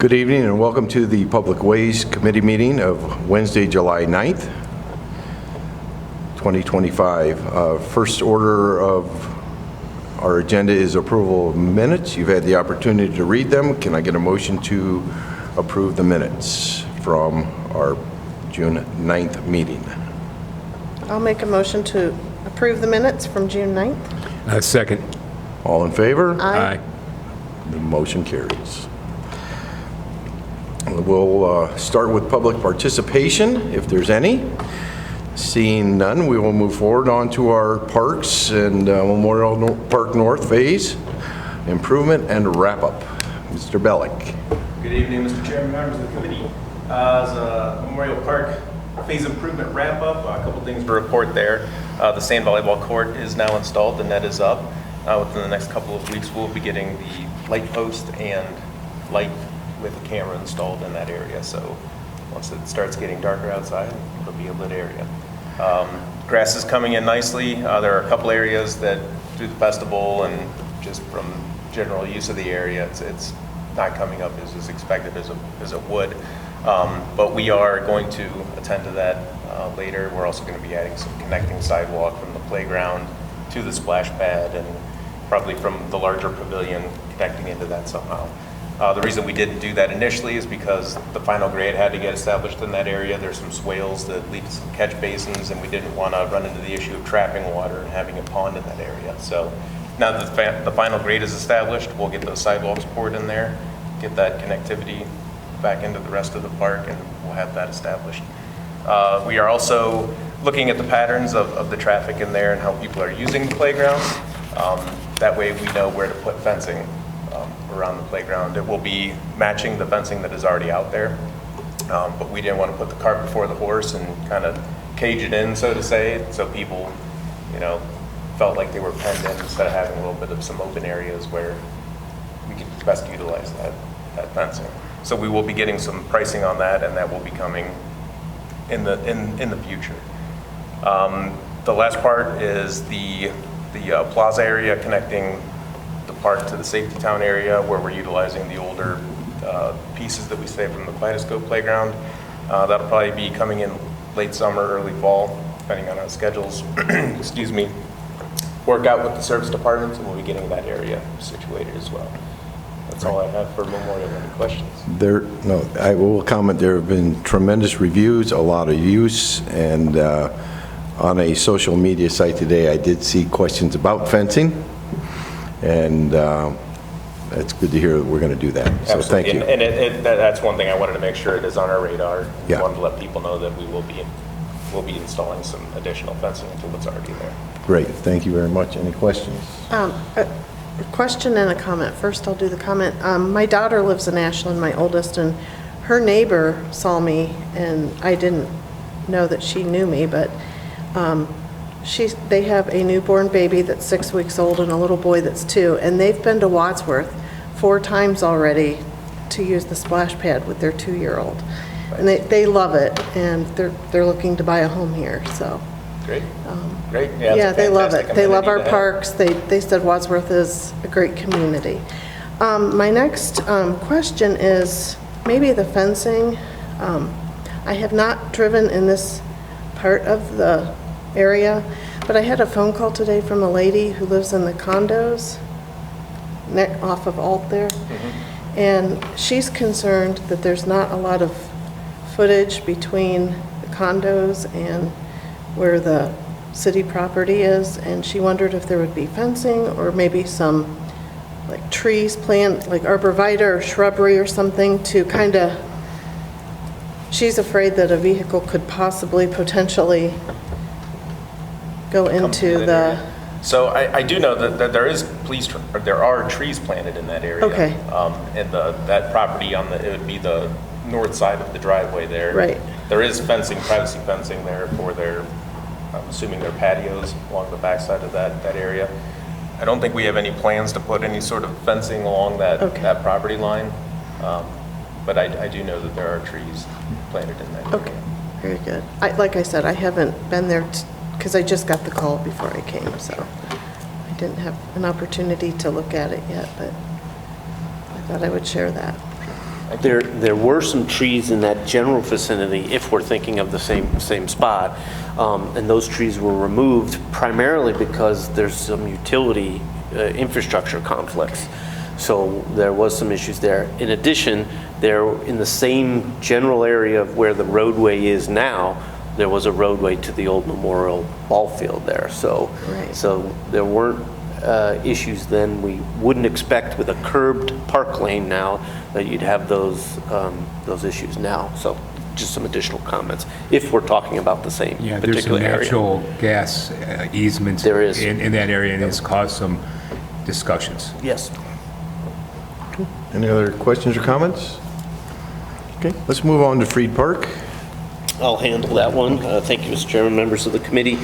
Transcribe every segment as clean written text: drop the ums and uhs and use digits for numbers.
Good evening and welcome to the Public Ways Committee meeting of Wednesday, July 9th, 2025. First order of our agenda is approval of minutes. You've had the opportunity to read them. Can I get a motion to approve the minutes from our June 9th meeting? I'll make a motion to approve the minutes from June 9th. Second. All in favor? Aye. The motion carries. We'll start with public participation, if there's any. Seeing none, we will move forward on to our parks and Memorial Park North phase improvement and wrap-up. Mr. Bellick. Good evening, Mr. Chairman, members of the committee. As a Memorial Park phase improvement wrap-up, a couple things to report there. The sand volleyball court is now installed, the net is up. Within the next couple of weeks, we'll be getting the light post and light with a camera installed in that area. So once it starts getting darker outside, it'll be a lit area. Grass is coming in nicely. There are a couple areas that through the festival and just from general use of the area, it's not coming up as expected as it would. But we are going to attend to that later. We're also going to be adding some connecting sidewalk from the playground to the splash pad and probably from the larger pavilion connecting into that somehow. The reason we didn't do that initially is because the final grade had to get established in that area. There's some swales that lead to some catch basins, and we didn't want to run into the issue of trapping water and having a pond in that area. So now that the final grade is established, we'll get those sidewalks poured in there, get that connectivity back into the rest of the park, and we'll have that established. We are also looking at the patterns of the traffic in there and how people are using the playground. That way we know where to put fencing around the playground. It will be matching the fencing that is already out there, but we didn't want to put the cart before the horse and kind of cage it in, so to say, so people, felt like they were penned in instead of having a little bit of some open areas where we could best utilize that fencing. So we will be getting some pricing on that, and that will be coming in the future. The last part is the plaza area connecting the park to the safety town area, where we're utilizing the older pieces that we saved from the Kaleidoscope playground. That'll probably be coming in late summer, early fall, depending on our schedules. Excuse me. Work out with the service departments, and we'll be getting that area situated as well. That's all I have for Memorial. Any questions? I will comment. There have been tremendous reviews, a lot of use, and on a social media site today, I did see questions about fencing. And it's good to hear that we're going to do that. So absolutely. Thank you. And that's one thing I wanted to make sure it is on our radar. Yeah. We wanted to let people know that we'll be installing some additional fencing into what's already there. Great. Thank you very much. Any questions? A question and a comment. First, I'll do the comment. My daughter lives in Ashland, my oldest, and her neighbor saw me, and I didn't know that she knew me, but they have a newborn baby that's 6 weeks old and a little boy that's 2, and they've been to Wadsworth 4 times already to use the splash pad with their 2-year-old. And they love it, and they're looking to buy a home here, so. Great. Great. Yeah, they love it. They love our parks. They said Wadsworth is a great community. My next question is maybe the fencing. I have not driven in this part of the area, but I had a phone call today from a lady who lives in the condos off of Alt there, and she's concerned that there's not a lot of footage between the condos and where the city property is, and she wondered if there would be fencing or maybe some like trees plant, like arborvitae or shrubbery or something to kind of, she's afraid that a vehicle could potentially go into the. So I do know that there are trees planted in that area. Okay. And that property it would be the north side of the driveway there. Right. There is privacy fencing there for I'm assuming their patios along the backside of that area. I don't think we have any plans to put any sort of fencing along that property line. But I do know that there are trees planted in that area. Okay, very good. Like I said, I haven't been there because I just got the call before I came, so I didn't have an opportunity to look at it yet, but I thought I would share that. There were some trees in that general vicinity, if we're thinking of the same spot, and those trees were removed primarily because there's some utility infrastructure conflicts. So there was some issues there. In addition, there in the same general area of where the roadway is now, there was a roadway to the old Memorial Ball Field there. So, Right. so there weren't issues then. We wouldn't expect with a curbed park lane now that you'd have those issues now. So just some additional comments, if we're talking about the same Yeah, there's some particular area. natural gas easements There is. in that area, and it's caused some discussions. Yes. Any other questions or comments? Okay, let's move on to Freed Park. I'll handle that one. Thank you, Mr. Chairman, members of the committee.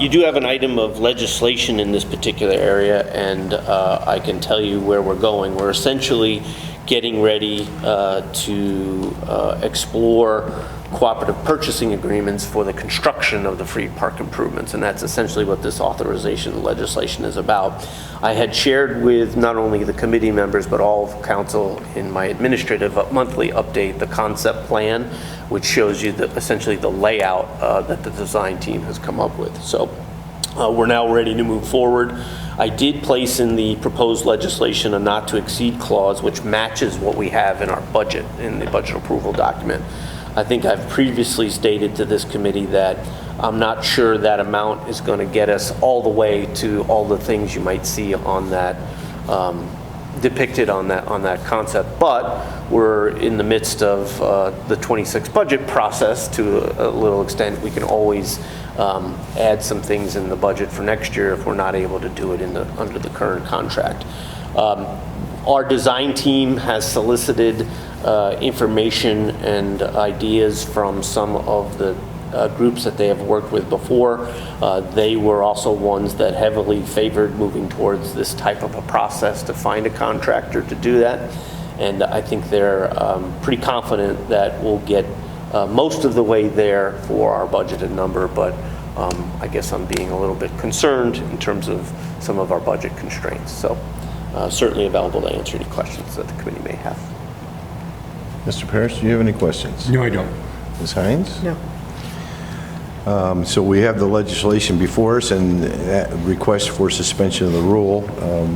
You do have an item of legislation in this particular area, and I can tell you where we're going. We're essentially getting ready to explore cooperative purchasing agreements for the construction of the Freed Park improvements, and that's essentially what this authorization legislation is about. I had shared with not only the committee members but all of council in my administrative monthly update the concept plan, which shows you essentially the layout that the design team has come up with. So we're now ready to move forward. I did place in the proposed legislation a not to exceed clause which matches what we have in our budget, in the budget approval document. I think I've previously stated to this committee that I'm not sure that amount is going to get us all the way to all the things you might see on that, depicted on that concept, but we're in the midst of the 26 budget process to a little extent. We can always add some things in the budget for next year if we're not able to do it under the current contract. Our design team has solicited information and ideas from some of the groups that they have worked with before. They were also ones that heavily favored moving towards this type of a process to find a contractor to do that. And I think they're pretty confident that we'll get most of the way there for our budgeted number, but I guess I'm being a little bit concerned in terms of some of our budget constraints. So certainly available to answer any questions that the committee may have. Mr. Parrish, do you have any questions? No, I don't. Ms. Hines? No. So we have the legislation before us and that request for suspension of the rule.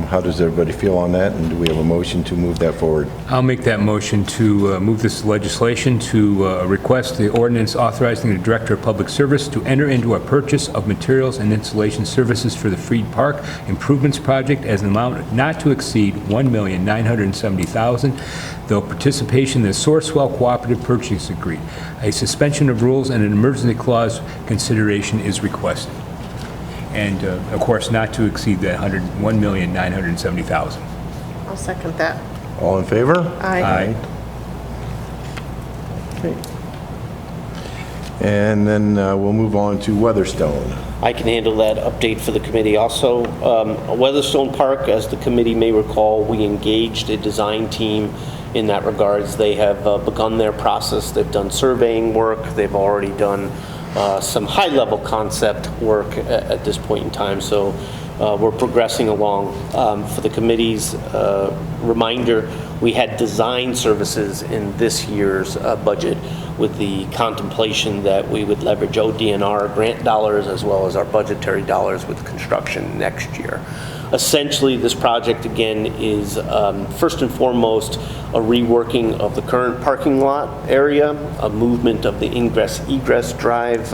How does everybody feel on that? And do we have a motion to move that forward? I'll make that motion to move this legislation to request the ordinance authorizing the Director of Public Service to enter into a purchase of materials and installation services for the Freed Park Improvements Project as an amount not to exceed $1,970,000, though participation in the Sourcewell Cooperative Purchase Agreement. A suspension of rules and an emergency clause consideration is requested. And of course, not to exceed that $1,970,000. I'll second that. All in favor? Aye. Okay. And then we'll move on to Weatherstone. I can handle that update for the committee also. Weatherstone Park, as the committee may recall, we engaged a design team in that regards. They have begun their process. They've done surveying work. They've already done some high-level concept work at this point in time. So we're progressing along. For the committee's reminder, we had design services in this year's budget with the contemplation that we would leverage ODNR grant dollars as well as our budgetary dollars with construction next year. Essentially, this project, again, is first and foremost a reworking of the current parking lot area, a movement of the ingress-egress drive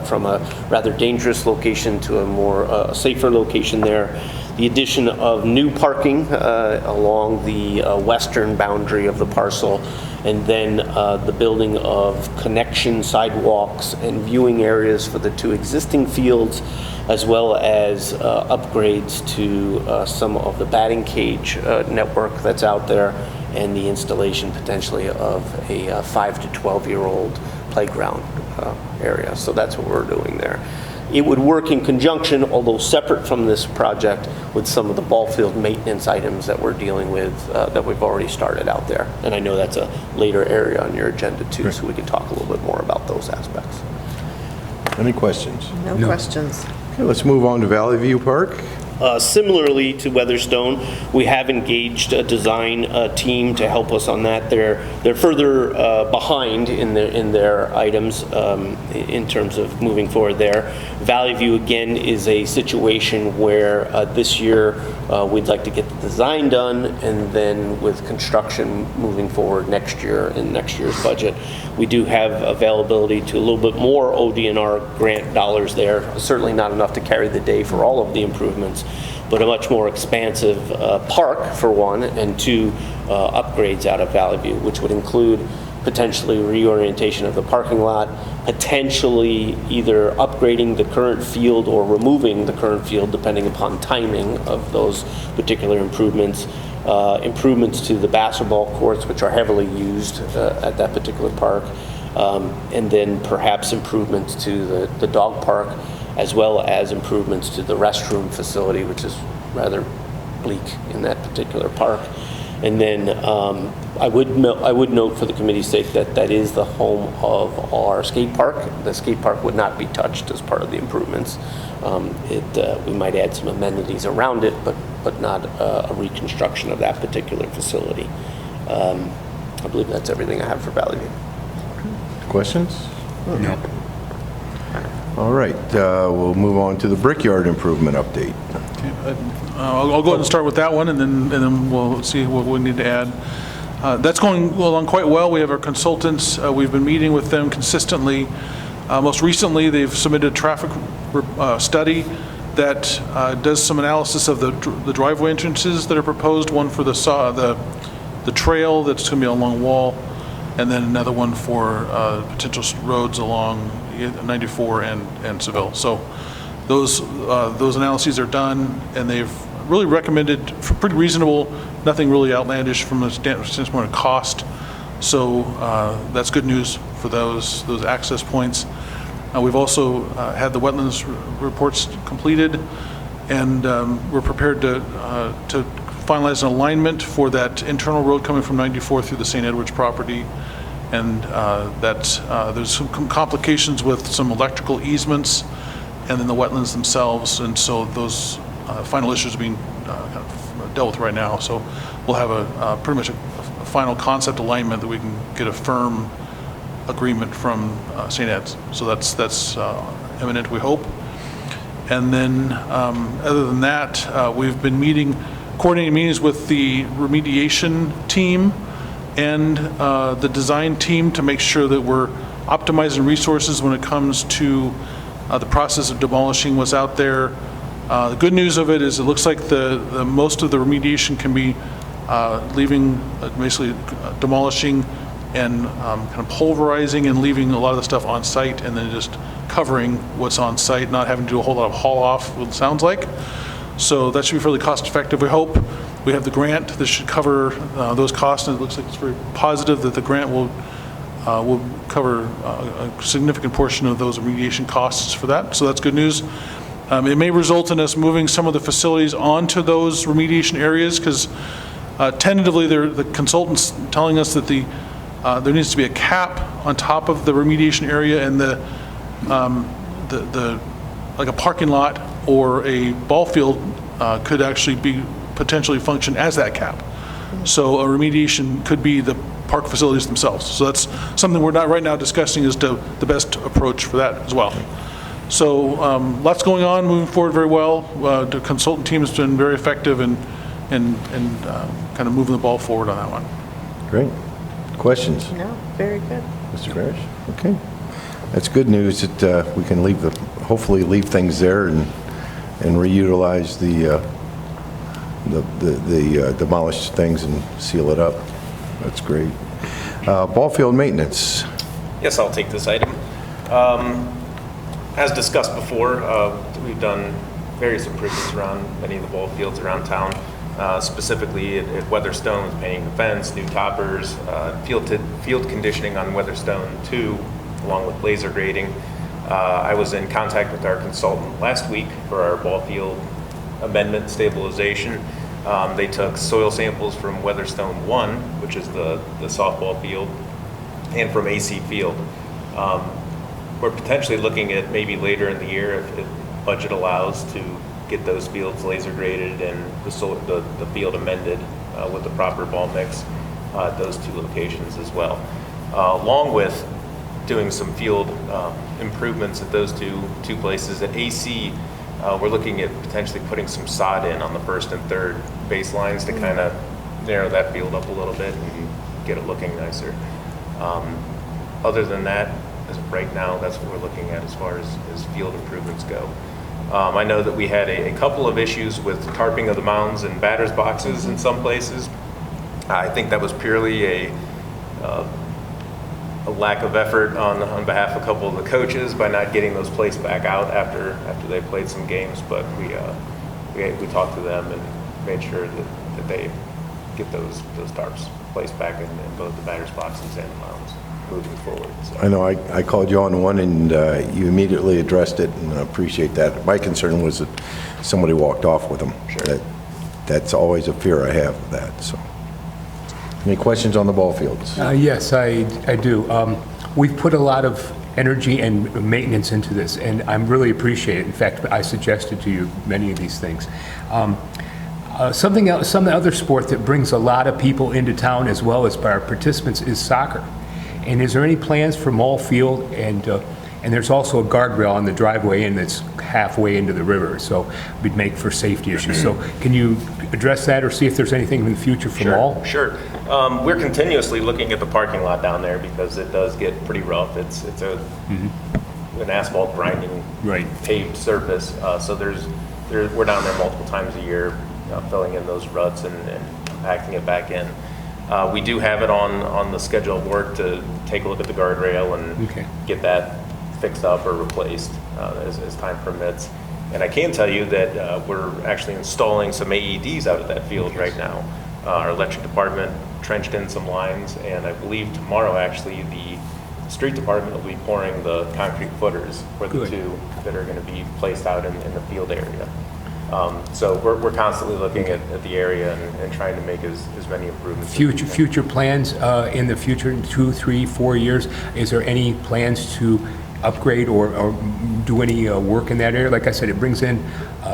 from a rather dangerous location to a more safer location there, the addition of new parking along the western boundary of the parcel, and then the building of connection sidewalks and viewing areas for the two existing fields, as well as upgrades to some of the batting cage network that's out there, and the installation potentially of a 5 to 12-year-old playground area. So that's what we're doing there. It would work in conjunction, although separate from this project, with some of the ball field maintenance items that we're dealing with that we've already started out there. And I know that's a later area on your agenda too, so we can talk a little bit more about those aspects. Any questions? No questions. Okay, let's move on to Valley View Park. Similarly to Weatherstone, we have engaged a design team to help us on that. They're further behind in their items in terms of moving forward there. Valley View, again, is a situation where this year we'd like to get the design done, and then with construction moving forward next year in next year's budget. We do have availability to a little bit more ODNR grant dollars there, certainly not enough to carry the day for all of the improvements, but a much more expansive park, for one, and two, upgrades out of Valley View, which would include potentially reorientation of the parking lot, potentially either upgrading the current field or removing the current field, depending upon timing of those particular improvements. Improvements to the basketball courts, which are heavily used at that particular park, and then perhaps improvements to the dog park, as well as improvements to the restroom facility, which is rather bleak in that particular park. And then I would note for the committee's sake that is the home of our skate park. The skate park would not be touched as part of the improvements. We might add some amenities around it, but not a reconstruction of that particular facility. I believe that's everything I have for Valley View. Questions? No. All right, we'll move on to the Brickyard improvement update. I'll go ahead and start with that one, and then we'll see what we need to add. That's going along quite well. We have our consultants. We've been meeting with them consistently. Most recently, they've submitted a traffic study that does some analysis of the driveway entrances that are proposed, one for the trail that's going to be a long wall, and then another one for potential roads along 94 and Seville. So those analyses are done, and they've really recommended for pretty reasonable, nothing really outlandish from a standpoint of cost. So that's good news for those access points. We've also had the wetlands reports completed, and we're prepared to finalize an alignment for that internal road coming from 94 through the St. Edwards property. And there's some complications with some electrical easements and then the wetlands themselves. And so those final issues are being kind of dealt with right now. So we'll have a pretty much a final concept alignment that we can get a firm agreement from St. Ed's. So that's imminent, we hope. And then other than that, we've been coordinating meetings with the remediation team and the design team to make sure that we're optimizing resources when it comes to the process of demolishing what's out there. The good news of it is it looks like the most of the remediation can be leaving, basically demolishing and kind of pulverizing and leaving a lot of the stuff on site, and then just covering what's on site, not having to do a whole lot of haul off, what it sounds like. So that should be fairly cost effective, we hope. We have the grant that should cover those costs, and it looks like it's very positive that the grant will cover a significant portion of those remediation costs for that. So that's good news. It may result in us moving some of the facilities onto those remediation areas, because tentatively the consultants telling us that there needs to be a cap on top of the remediation area, and like a parking lot or a ball field could actually be potentially function as that cap. So a remediation could be the park facilities themselves. So that's something we're not right now discussing as to the best approach for that as well. So lots going on, moving forward very well. The consultant team has been very effective in kind of moving the ball forward on that one. Great. Questions? No, very good. Mr. Parrish? Okay. That's good news that we can hopefully leave things there and reutilize the demolished things and seal it up. That's great. Ball field maintenance. Yes, I'll take this item. As discussed before, we've done various improvements around many of the ball fields around town, specifically at Weatherstone with painting the fence, new toppers, field conditioning on Weatherstone 2, along with laser grading. I was in contact with our consultant last week for our ball field amendment stabilization. They took soil samples from Weatherstone 1, which is the softball field, and from AC Field. We're potentially looking at maybe later in the year, if budget allows, to get those fields laser graded and the field amended with the proper ball mix at those 2 locations as well. Along with doing some field improvements at those two places. At AC, we're looking at potentially putting some sod in on the first and third baselines to kind of narrow that field up a little bit and get it looking nicer. Other than that, as of right now, that's what we're looking at as far as field improvements go. I know that we had a couple of issues with tarping of the mounds and batters boxes in some places. I think that was purely a lack of effort on behalf of a couple of the coaches by not getting those placed back out after they played some games. But we talked to them and made sure that they get those tarps placed back in both the batters boxes and the mounds moving forward. So. I know I called you on one, and you immediately addressed it, and I appreciate that. My concern was that somebody walked off with them. Sure. That's always a fear I have of that, so. Any questions on the ball fields? Yes, I do. We've put a lot of energy and maintenance into this, and I'm really appreciate it. In fact, I suggested to you many of these things. Something else, some other sport that brings a lot of people into town as well as our participants is soccer. And is there any plans for Mall Field? And there's also a guardrail on the driveway, and it's halfway into the river, so we'd make for safety issues. So can you address that or see if there's anything in the future for Mall? Sure. We're continuously looking at the parking lot down there because it does get pretty rough. It's an asphalt grinding paved surface. So we're down there multiple times a year, filling in those ruts and compacting it back in. We do have it on the schedule of work to take a look at the guardrail and get that fixed up or replaced as time permits. And I can tell you that we're actually installing some AEDs out of that field right now. Our electric department trenched in some lines, and I believe tomorrow actually the street department will be pouring the concrete footers for the 2 that are going to be placed out in the field area. So we're constantly looking at the area and trying to make as many improvements. Future plans in the future, in 2, 3, 4 years, is there any plans to upgrade or do any work in that area? Like I said, it brings in,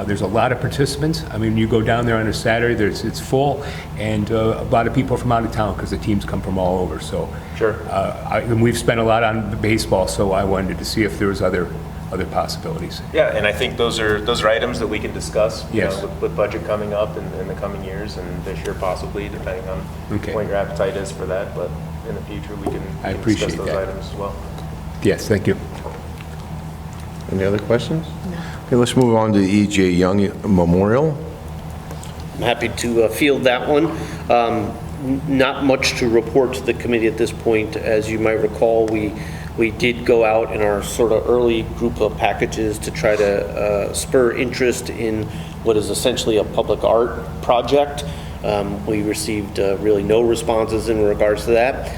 there's a lot of participants. I mean, you go down there on a Saturday, it's full, and a lot of people from out of town because the teams come from all over. So, sure. And we've spent a lot on baseball, so I wanted to see if there was other possibilities. Yeah, and I think those are items that we can discuss. Yes. With budget coming up in the coming years, and this year possibly, depending on what your appetite is for that. But in the future, we can discuss those items as well. Yes, thank you. Any other questions? No. Okay, let's move on to the E.J. Young Memorial. I'm happy to field that one. Not much to report to the committee at this point. As you might recall, we did go out in our sort of early group of packages to try to spur interest in what is essentially a public art project. We received really no responses in regards to that.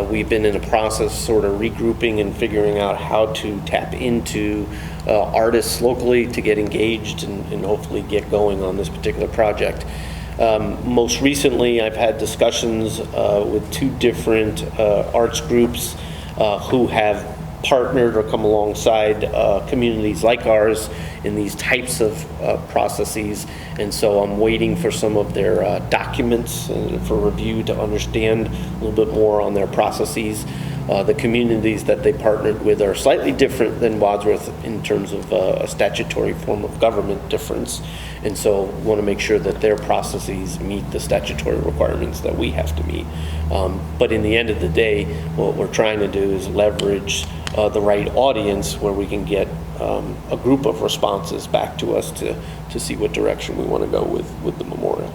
We've been in a process sort of regrouping and figuring out how to tap into artists locally to get engaged and hopefully get going on this particular project. Most recently, I've had discussions with 2 different arts groups who have partnered or come alongside communities like ours in these types of processes. And so I'm waiting for some of their documents for review to understand a little bit more on their processes. The communities that they partnered with are slightly different than Wadsworth in terms of a statutory form of government difference. And so want to make sure that their processes meet the statutory requirements that we have to meet. But in the end of the day, what we're trying to do is leverage the right audience where we can get a group of responses back to us to see what direction we want to go with the memorial.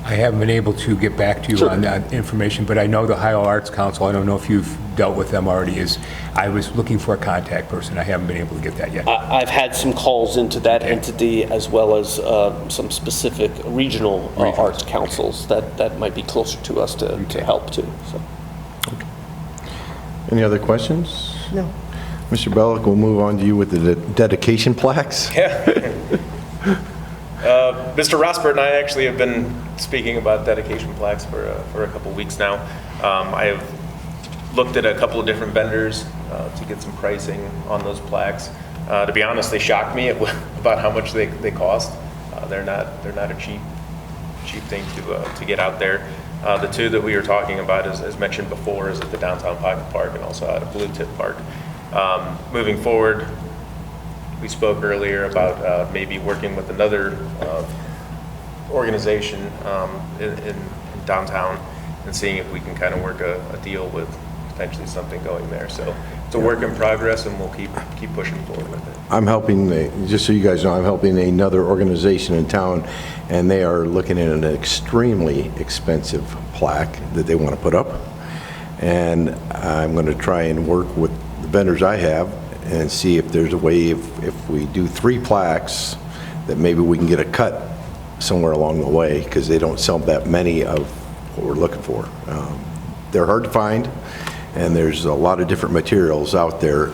I haven't been able to get back to you on that information, but I know the Ohio Arts Council, I don't know if you've dealt with them already, I was looking for a contact person. I haven't been able to get that yet. I've had some calls into that entity as well as some specific regional arts councils that might be closer to us to help too. So. Any other questions? No. Mr. Bellick, we'll move on to you with the dedication plaques. Yeah. Mr. Rosbert and I actually have been speaking about dedication plaques for a couple weeks now. I have looked at a couple of different vendors to get some pricing on those plaques. To be honest, they shocked me about how much they cost. They're not a cheap thing to get out there. The two that we were talking about, as mentioned before, is at the downtown Pocket Park and also at a Blue Tip Park. Moving forward, we spoke earlier about maybe working with another organization in downtown and seeing if we can kind of work a deal with potentially something going there. So it's a work in progress, and we'll keep pushing forward with it. I'm helping, just so you guys know, I'm helping another organization in town, and they are looking at an extremely expensive plaque that they want to put up. And I'm going to try and work with the vendors I have and see if there's a way, if we do 3 plaques, that maybe we can get a cut somewhere along the way, because they don't sell that many of what we're looking for. They're hard to find, and there's a lot of different materials out there.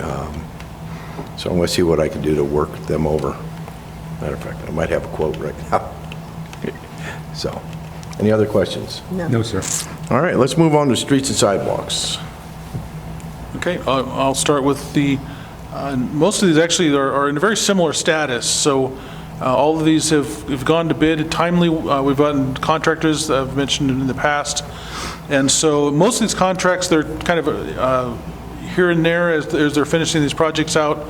So I'm going to see what I can do to work them over. Matter of fact, I might have a quote right now. So, any other questions? No, sir. All right, let's move on to streets and sidewalks. Okay, I'll start with the, most of these actually are in a very similar status. So all of these have gone to bid timely. We've gotten contractors that I've mentioned in the past. And so most of these contracts, they're kind of here and there as they're finishing these projects out.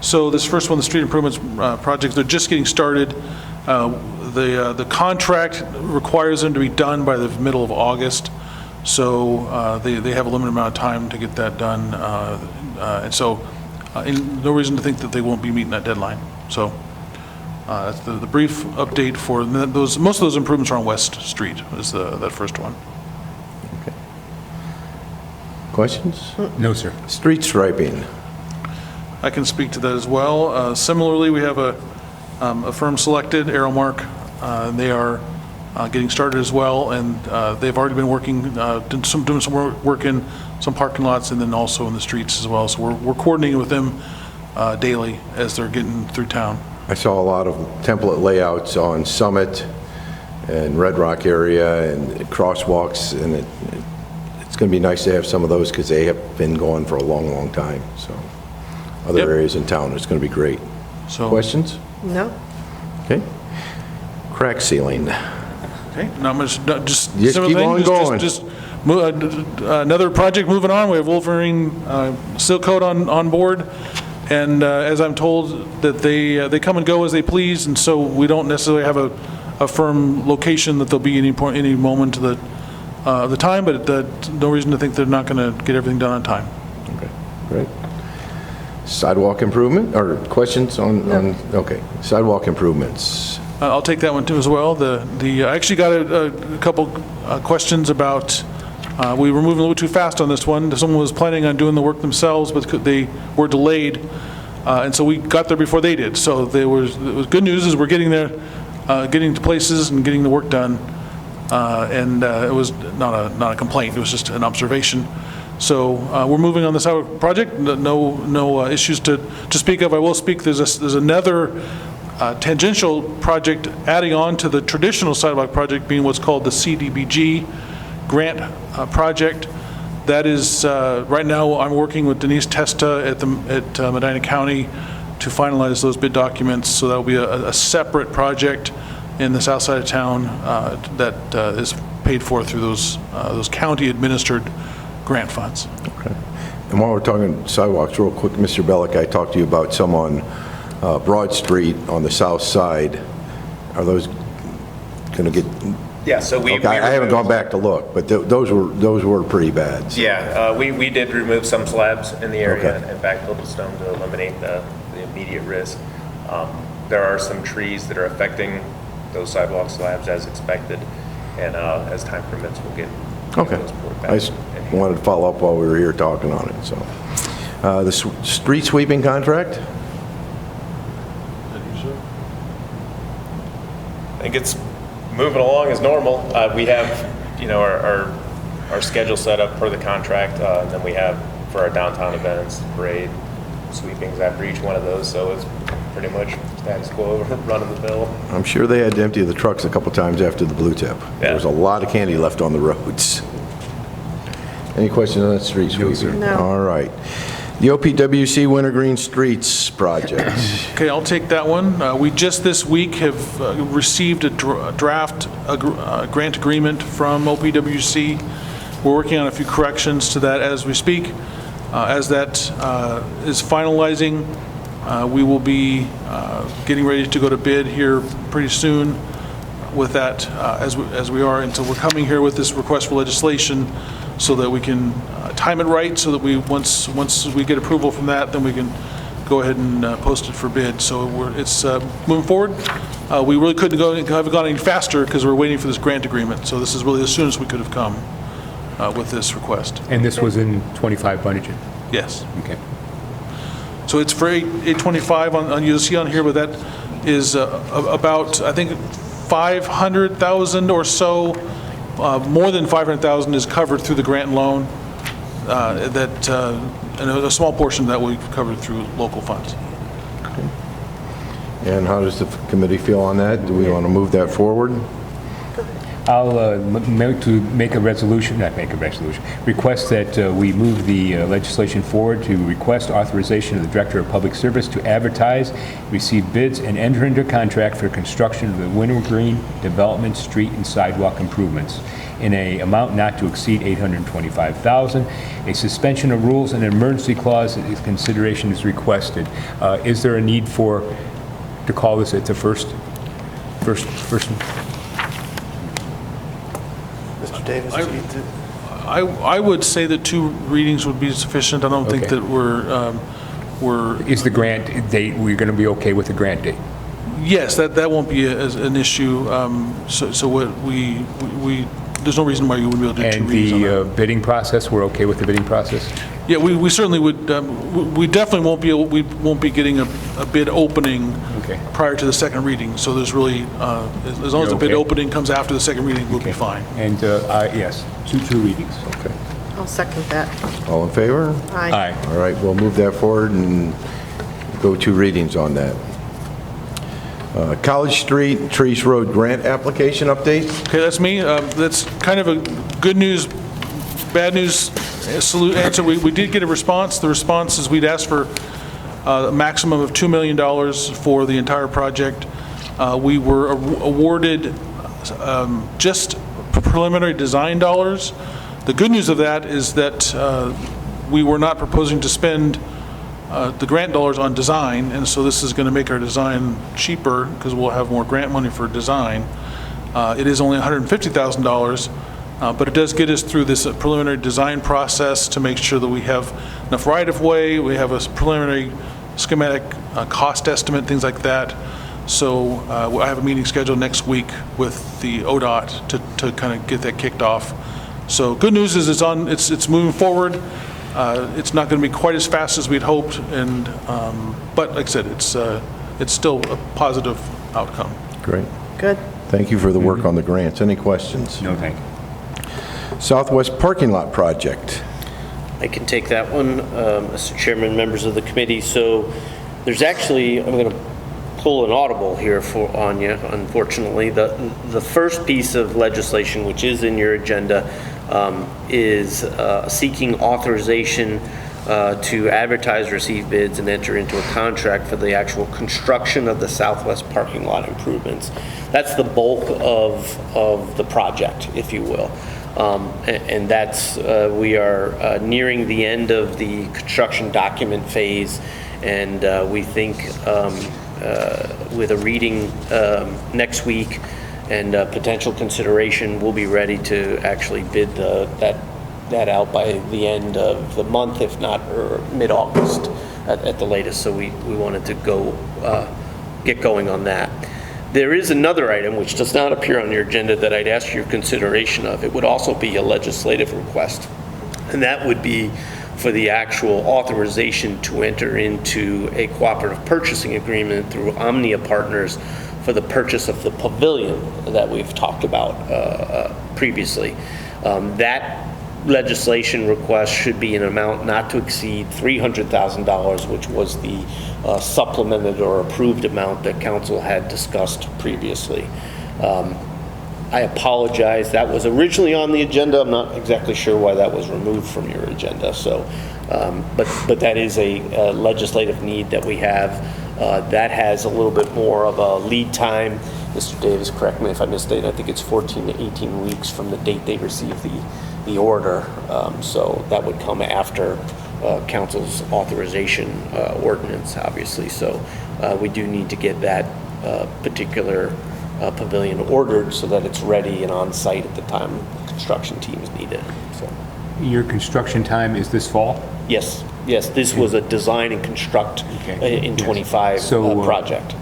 So this first one, the street improvements project, they're just getting started. The contract requires them to be done by the middle of August. So they have a limited amount of time to get that done. And so no reason to think that they won't be meeting that deadline. So that's the brief update for those. Most of those improvements are on West Street, is that first one. Okay. Questions? No, sir. Street striping. I can speak to that as well. Similarly, we have a firm selected, Aeromark. They are getting started as well, and they've already been working, doing some work in some parking lots and then also in the streets as well. So we're coordinating with them daily as they're getting through town. I saw a lot of template layouts on Summit and Red Rock area and crosswalks, and it's going to be nice to have some of those because they have been going for a long, long time. So other areas in town, it's going to be great. So Questions? No? Okay. Crack sealing. okay, not much. Just Just similar keep thing, on going. Just another project moving on. We have Wolverine seal coat on board. And as I'm told, that they come and go as they please, and so we don't necessarily have a firm location that they'll be any moment to the time, but no reason to think they're not going to get everything done on time. Okay, great. Sidewalk improvement, or questions on, okay, sidewalk improvements. I'll take that one too as well. I actually got a couple questions about, we were moving a little too fast on this one. Someone was planning on doing the work themselves, but they were delayed. And so we got there before they did. So it was good news is we're getting there, getting to places and getting the work done. And it was not a complaint, it was just an observation. So we're moving on this project, no issues to speak of. I will speak, there's another tangential project adding on to the traditional sidewalk project, being what's called the CDBG grant project. That is, right now I'm working with Denise Testa at Medina County to finalize those bid documents. So that will be a separate project in the south side of town that is paid for through those county administered grant funds. Okay. And while we're talking sidewalks, real quick, Mr. Bellick, I talked to you about some on Broad Street on the south side. Are those going to get? Yeah, so Okay, I haven't gone back to look, but those were pretty bad. So. Yeah, we did remove some slabs in the area Okay. and backfilled with stone to eliminate the immediate risk. There are some trees that are affecting those sidewalk slabs as expected, and as time permits, we'll get Okay. those poured back. I just wanted to follow up while we were here talking on it. So, the street sweeping contract. I think it's moving along as normal. We have, our schedule set up for the contract, and then we have for our downtown events, parade, sweepings after each one of those. So it's pretty much status quo, run of the mill. I'm sure they had to empty the trucks a couple times after the blue tip. There was a lot of candy left on the roads. Any questions on that street sweeping? No. All right. The OPWC Wintergreen Streets project. Okay, I'll take that one. We just this week have received a draft grant agreement from OPWC. We're working on a few corrections to that as we speak. As that is finalizing, we will be getting ready to go to bid here pretty soon with that as we are. And so we're coming here with this request for legislation so that we can time it right, so that we once we get approval from that, then we can go ahead and post it for bid. So it's moving forward. We really couldn't have gone any faster because we're waiting for this grant agreement. So this is really as soon as we could have come with this request. And this was in 25 budget? Yes. Okay. So it's for 825 on you'll see on here, but that is about, I think, 500,000 or so. More than 500,000 is covered through the grant and loan. And a small portion of that will be covered through local funds. And how does the committee feel on that? Do we want to move that forward? I'll make a resolution, request that we move the legislation forward to request authorization of the Director of Public Service to advertise, receive bids, and enter into contract for construction of the Wintergreen Development Street and Sidewalk improvements in an amount not to exceed $825,000. A suspension of rules and emergency clause consideration is requested. Is there a need to call this at the first? Mr. Davis, do you need to? I would say that 2 readings would be sufficient. I don't think Okay. that we're Is the grant date, we're going to be okay with the grant date? yes, that won't be an issue. So what we there's no reason why you wouldn't be able to do 2 And readings on that. the bidding process, we're okay with the bidding process? Yeah, we certainly would, we definitely won't be getting a bid opening Okay. prior to the second reading. So there's really, as long as the bid Okay. opening comes after the second reading, we'll be fine. And, yes, two readings. Okay. I'll second that. All in favor? Aye. All right, we'll move that forward and go 2 readings on that. College Street, Trees Road grant application update. Okay, that's me. That's kind of a good news, bad news answer. We did get a response. The response is we'd asked for a maximum of $2 million for the entire project. We were awarded just preliminary design dollars. The good news of that is that we were not proposing to spend the grant dollars on design, and so this is going to make our design cheaper because we'll have more grant money for design. It is only $150,000, but it does get us through this preliminary design process to make sure that we have enough right-of-way, we have a preliminary schematic cost estimate, things like that. So I have a meeting scheduled next week with the ODOT to kind of get that kicked off. So good news is it's moving forward. It's not going to be quite as fast as we'd hoped, but like I said, it's still a positive outcome. Great. Good. Thank you for the work on the grants. Any questions? No, thank you. Southwest Parking Lot Project. I can take that one, Mr. Chairman, members of the committee. So there's actually, I'm going to pull an audible here on you, unfortunately. The first piece of legislation, which is in your agenda, is seeking authorization to advertise, receive bids, and enter into a contract for the actual construction of the Southwest parking lot improvements. That's the bulk of the project, if you will. And that's, we are nearing the end of the construction document phase, and we think with a reading next week and potential consideration, we'll be ready to actually bid that out by the end of the month, if not mid-August at the latest. So we wanted to get going on that. There is another item which does not appear on your agenda that I'd ask your consideration of. It would also be a legislative request, and that would be for the actual authorization to enter into a cooperative purchasing agreement through Omnia Partners for the purchase of the pavilion that we've talked about previously. That legislation request should be an amount not to exceed $300,000, which was the supplemented or approved amount that council had discussed previously. I apologize, that was originally on the agenda. I'm not exactly sure why that was removed from your agenda, so, but that is a legislative need that we have. That has a little bit more of a lead time. Mr. Davis, correct me if I misstate, I think it's 14 to 18 weeks from the date they receive the order. So that would come after council's authorization ordinance, obviously. So we do need to get that particular pavilion ordered so that it's ready and on site at the time construction teams need it. So. Your construction time is this fall? Yes, this was a design and construct in 25 project.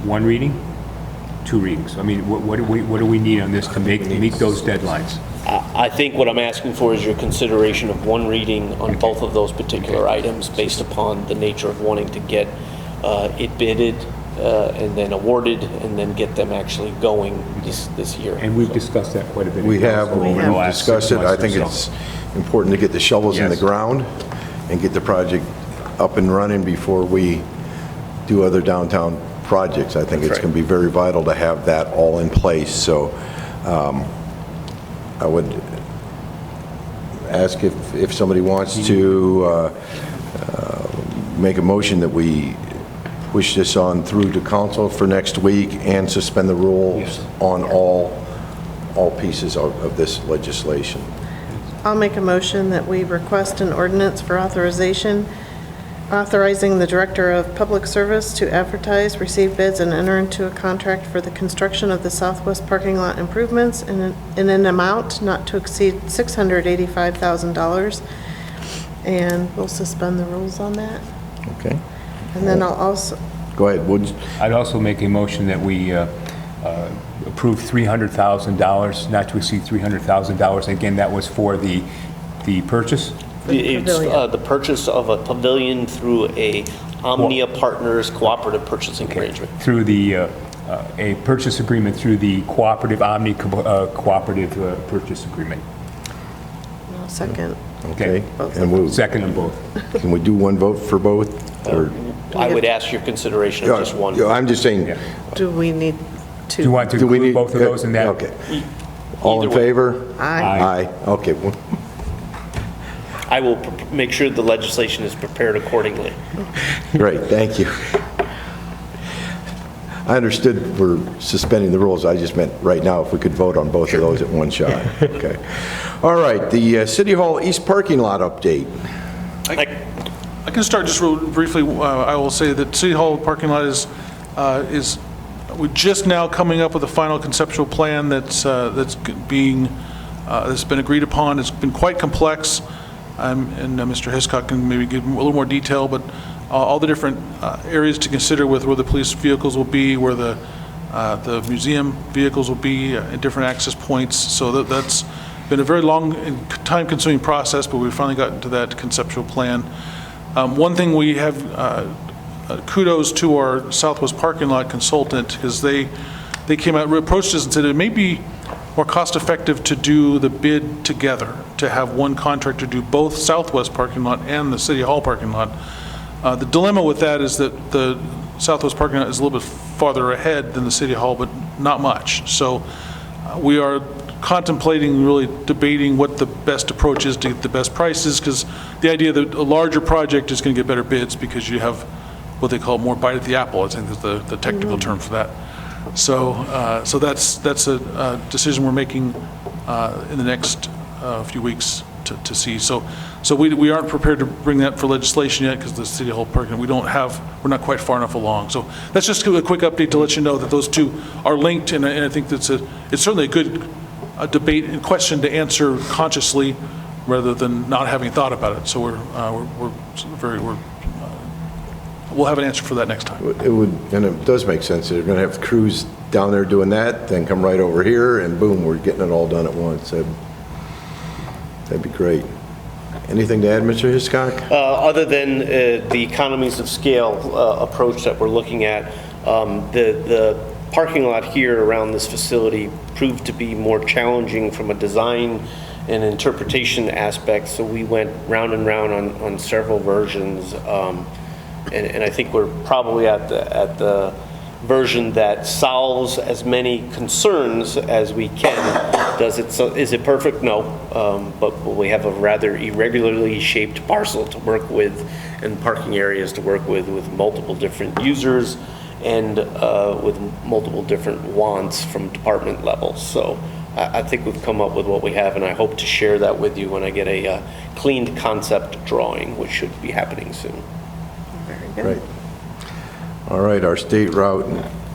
One reading? 2 readings? I mean, what do we need on this to meet those deadlines? I think what I'm asking for is your consideration of one reading on both of those particular items based upon the nature of wanting to get it bidded and then awarded and then get them actually going this year. And we've discussed that quite a bit. We have discussed it. I think it's important to get the shovels in the ground and get the project up and running before we do other downtown projects. I think it's going to be very vital to have that all in place. So I would ask if somebody wants to make a motion that we push this on through to council for next week and suspend the rules on all pieces of this legislation. I'll make a motion that we request an ordinance for authorizing the Director of Public Service to advertise, receive bids, and enter into a contract for the construction of the southwest parking lot improvements in an amount not to exceed $685,000. And we'll suspend the rules on that. Okay. And then I'll also... Go ahead, Woods. I'd also make a motion that we approve $300,000, not to exceed $300,000. Again, that was for the purchase? It's the purchase of a pavilion through a Omnia Partners cooperative purchasing arrangement. Through the, a purchase agreement through the cooperative cooperative purchase agreement. Second. Okay. And we'll Second on both. Can we do one vote for both? Or I would ask your consideration of just one. I'm just saying. Do we need to? Do you want to Do we include need both of those in that? Okay. All in favor? Aye. Aye. Okay. Well, I will make sure the legislation is prepared accordingly. great. Thank you. I understood we're suspending the rules. I just meant right now if we could vote on both of those at one shot. Okay. All right. The City Hall East parking lot update. I can start just real briefly. I will say that City Hall parking lot is we're just now coming up with a final conceptual plan that's been agreed upon. It's been quite complex, and Mr. Hiscock can maybe give a little more detail, but all the different areas to consider with where the police vehicles will be, where the museum vehicles will be, at different access points. So that's been a very long and time-consuming process, but we've finally gotten to that conceptual plan. One thing we have, kudos to our Southwest parking lot consultant, because they came out, approached us and said it may be more cost-effective to do the bid together, to have one contractor do both Southwest parking lot and the City Hall parking lot. The dilemma with that is that the Southwest parking lot is a little bit farther ahead than the City Hall, but not much. So we are contemplating, really debating what the best approach is to get the best prices, because the idea that a larger project is going to get better bids because you have what they call more bite at the apple, I think is the technical term for that. So that's a decision we're making in the next few weeks to see. So we aren't prepared to bring that for legislation yet because the City Hall parking, we're not quite far enough along. So that's just a quick update to let you know that those two are linked, and I think it's certainly a good debate and question to answer consciously rather than not having thought about it. So we'll have an answer for that next time. And it does make sense. They're going to have crews down there doing that, then come right over here, and boom, we're getting it all done at once. That'd be great. Anything to add, Mr. Hiscock? Other than the economies of scale approach that we're looking at, the parking lot here around this facility proved to be more challenging from a design and interpretation aspect, so we went round and round on several versions, and I think we're probably at the version that solves as many concerns as we can. Is it perfect? No, but we have a rather irregularly shaped parcel to work with and parking areas to work with multiple different users and with multiple different wants from department levels. So I think we've come up with what we have, and I hope to share that with you when I get a cleaned concept drawing, which should be happening soon. Very good. Right. All right, our State Route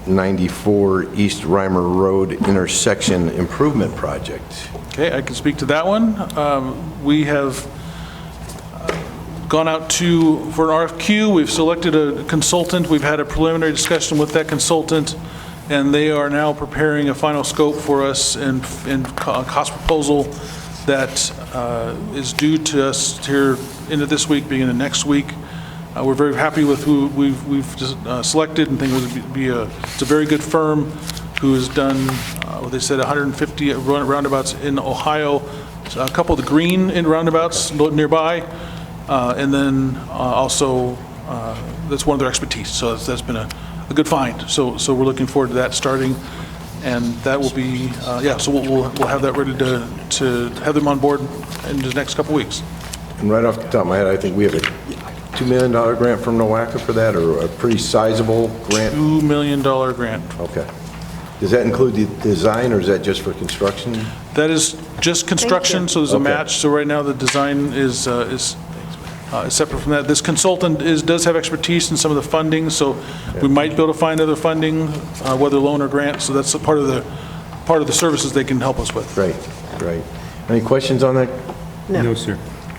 94 East Reimer Road intersection improvement project. Okay, I can speak to that one. We have gone out for an RFQ. We've selected a consultant. We've had a preliminary discussion with that consultant, and they are now preparing a final scope for us and cost proposal that is due to us here into this week, beginning of next week. We're very happy with who we've selected, and think it's a very good firm who has done, they said 150 roundabouts in Ohio, so a couple of the green in roundabouts nearby, and then also that's one of their expertise. So that's been a good find. So we're looking forward to that starting, and that will be So we'll have that ready to have them on board in the next couple weeks. And right off the top of my head, I think we have a $2 million grant from NOACA for that, or a pretty sizable grant? $2 million grant. Okay. Does that include the design, or is that just for construction? That is just construction, so there's a Okay. match. So right now, the design is separate from that. This consultant does have expertise in some of the funding, so we might be able to find other funding, whether loan or grant. So that's a part of the services they can help us with. Great, great. Any questions on that? No, sir.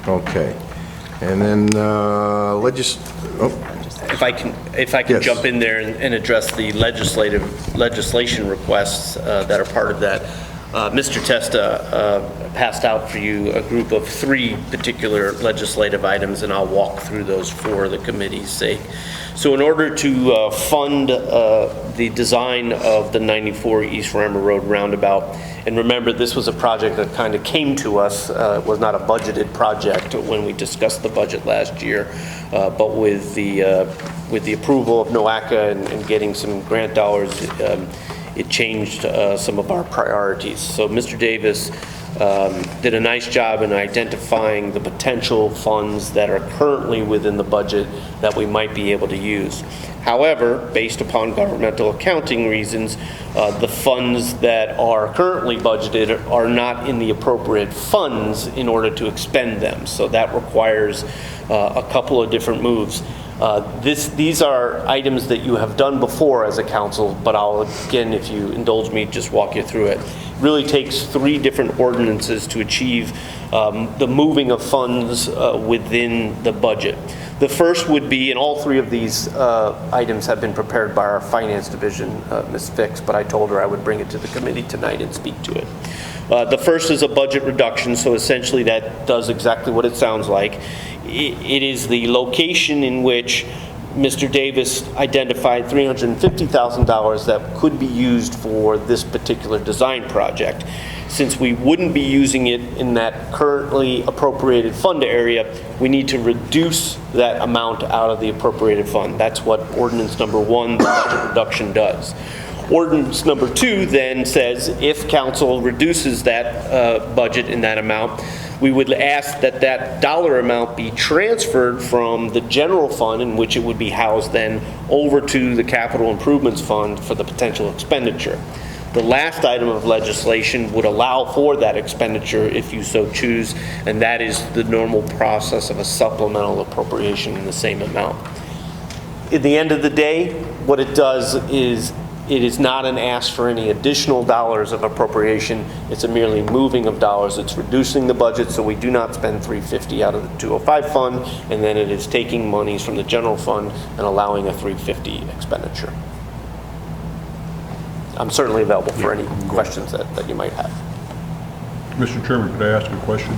Okay. And then If I can Yes. jump in there and address the legislation requests that are part of that. Mr. Testa passed out for you a group of 3 particular legislative items, and I'll walk through those for the committee's sake. So in order to fund the design of the 94 East Reimer Road roundabout, and remember, this was a project that kind of came to us, it was not a budgeted project when we discussed the budget last year, but with the approval of NOACA and getting some grant dollars, it changed some of our priorities. So Mr. Davis did a nice job in identifying the potential funds that are currently within the budget that we might be able to use. However, based upon governmental accounting reasons, the funds that are currently budgeted are not in the appropriate funds in order to expend them. So that requires a couple of different moves. These are items that you have done before as a council, but I'll, again, if you indulge me, just walk you through it. It really takes 3 different ordinances to achieve the moving of funds within the budget. The first would be, and all 3 of these items have been prepared by our finance division, Ms. Fix, but I told her I would bring it to the committee tonight and speak to it. The first is a budget reduction, so essentially that does exactly what it sounds like. It is the location in which Mr. Davis identified $350,000 that could be used for this particular design project. Since we wouldn't be using it in that currently appropriated fund area, we need to reduce that amount out of the appropriated fund. That's what ordinance number 1, the budget reduction, does. Ordinance number 2 then says if council reduces that budget in that amount, we would ask that that dollar amount be transferred from the general fund, in which it would be housed then, over to the capital improvements fund for the potential expenditure. The last item of legislation would allow for that expenditure if you so choose, and that is the normal process of a supplemental appropriation in the same amount. At the end of the day, what it does is it is not an ask for any additional dollars of appropriation. It's a merely moving of dollars. It's reducing the budget so we do not spend $350 out of the 205 fund, and then it is taking monies from the general fund and allowing a $350 expenditure. I'm certainly available for any questions that you might have. Mr. Chairman, could I ask a question?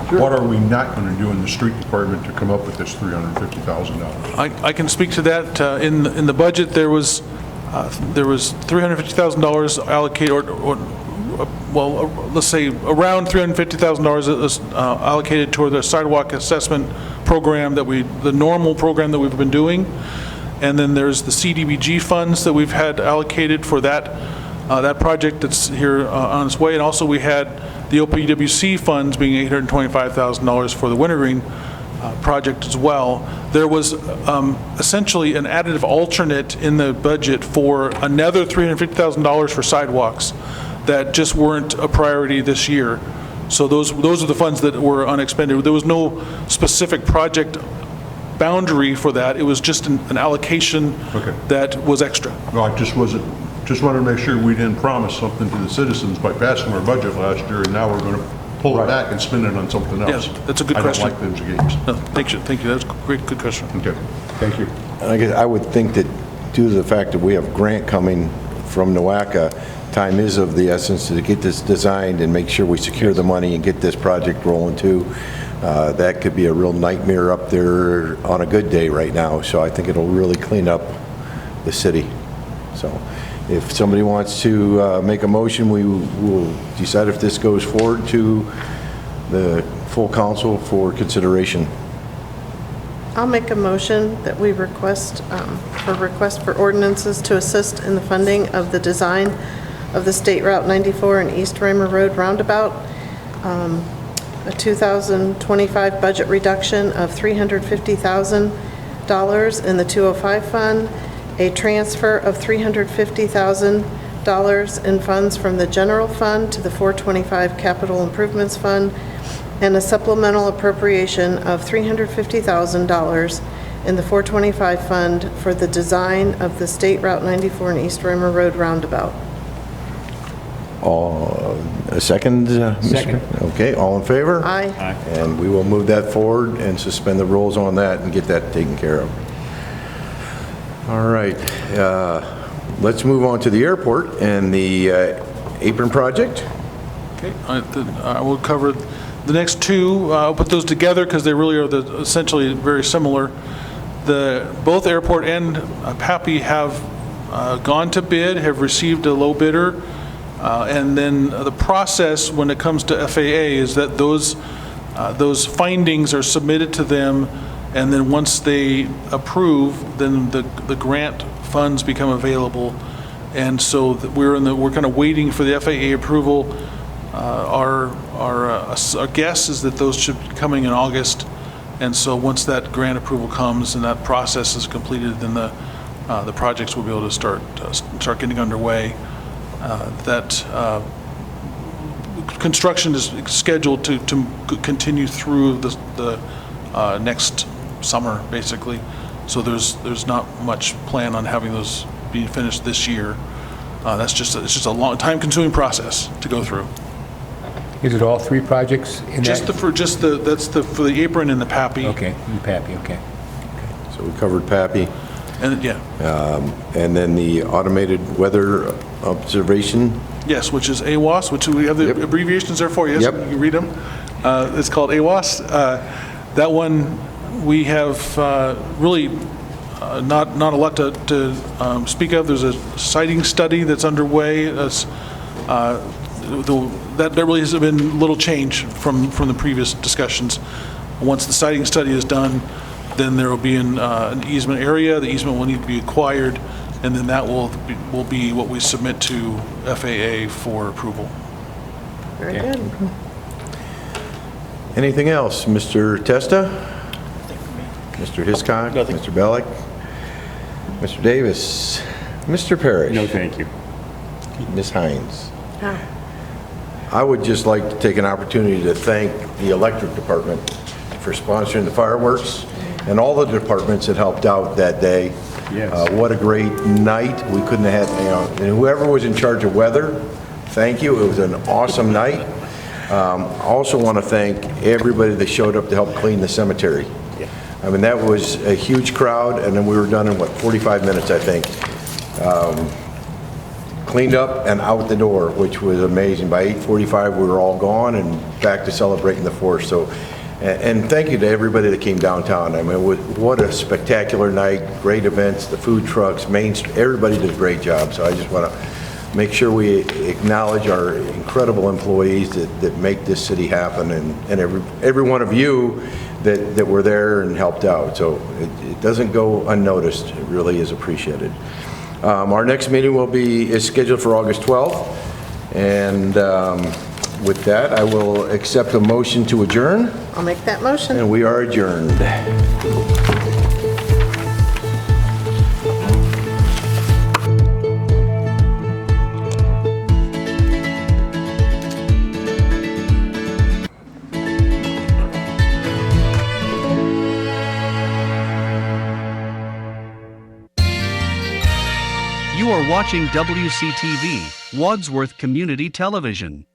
Sure. What are we not going to do in the street department to come up with this $350,000? I can speak to that. In the budget, there was $350,000 allocated, let's say around $350,000 allocated toward the sidewalk assessment program the normal program that we've been doing. And then there's the CDBG funds that we've had allocated for that project that's here on its way. And also we had the OPWC funds being $825,000 for the Wintergreen project as well. There was essentially an additive alternate in the budget for another $350,000 for sidewalks that just weren't a priority this year. So those are the funds that were unexpended. There was no specific project boundary for that. It was just an allocation that was extra. No, I just wanted to make sure we didn't promise something to the citizens by passing our budget last year, and now we're going to pull it back and spend it on something else. Yes, that's a good question. I don't like those games. No, thank you. That's a great, good question. Okay, thank you. I guess I would think that due to the fact that we have grant coming from NOACA, time is of the essence to get this designed and make sure we secure the money and get this project rolling too. That could be a real nightmare up there on a good day right now, so I think it'll really clean up the city. So if somebody wants to make a motion, we will decide if this goes forward to the full council for consideration. I'll make a motion that we request for ordinances to assist in the funding of the design of the State Route 94 and East Raymer Road roundabout, a 2025 budget reduction of $350,000 in the 205 fund, a transfer of $350,000 in funds from the general fund to the 425 capital improvements fund, and a supplemental appropriation of $350,000 in the 425 fund for the design of the State Route 94 and East Raymer Road roundabout. A second? Second. Okay, all in favor? Aye. And we will move that forward and suspend the rules on that and get that taken care of. All right, let's move on to the airport and the apron project. Okay, I will cover the next two. I'll put those together because they really are essentially very similar. Both airport and PAPI have gone to bid, have received a low bidder. And then the process when it comes to FAA is that those findings are submitted to them, and then once they approve, then the grant funds become available. And so we're kind of waiting for the FAA approval. Our guess is that those should be coming in August. And so once that grant approval comes and that process is completed, then the projects will be able to start getting underway. Construction is scheduled to continue through the next summer, basically. So there's not much plan on having those being finished this year. It's just a long, time-consuming process to go through. Is it all three projects in that? For the apron and the PAPI. Okay, the PAPI, okay. So we covered PAPI. And yeah. And then the automated weather observation. Yes, which is AWOS, which we have the abbreviations there for you. Yes, Yep. you can read them. It's called AWOS. That one we have really not a lot to speak of. There's a siting study that's underway. That really has been little change from the previous discussions. Once the siting study is done, then there will be an easement area. The easement will need to be acquired, and then that will be what we submit to FAA for approval. Very good. Anything else? Mr. Testa? Mr. Hiscock? Nothing. Mr. Bellick? Mr. Davis? Mr. Parrish? No, thank you. Ms. Hines? Ah. I would just like to take an opportunity to thank the electric department for sponsoring the fireworks and all the departments that helped out that day. Yes. What a great night. We couldn't have had, and whoever was in charge of weather, thank you. It was an awesome night. I also want to thank everybody that showed up to help clean the cemetery. I mean, that was a huge crowd, and then we were done in, 45 minutes, I think. Cleaned up and out the door, which was amazing. By 8:45, we were all gone and back to celebrating the 4th. So, and thank you to everybody that came downtown. I mean, what a spectacular night, great events, the food trucks, Main Street, everybody did a great job. So I just want to make sure we acknowledge our incredible employees that make this city happen, and every one of you that were there and helped out. So it doesn't go unnoticed. It really is appreciated. Our next meeting is scheduled for August 12th, and with that, I will accept a motion to adjourn, I'll make that motion. and we are adjourned. You are watching WCTV, Wadsworth Community Television.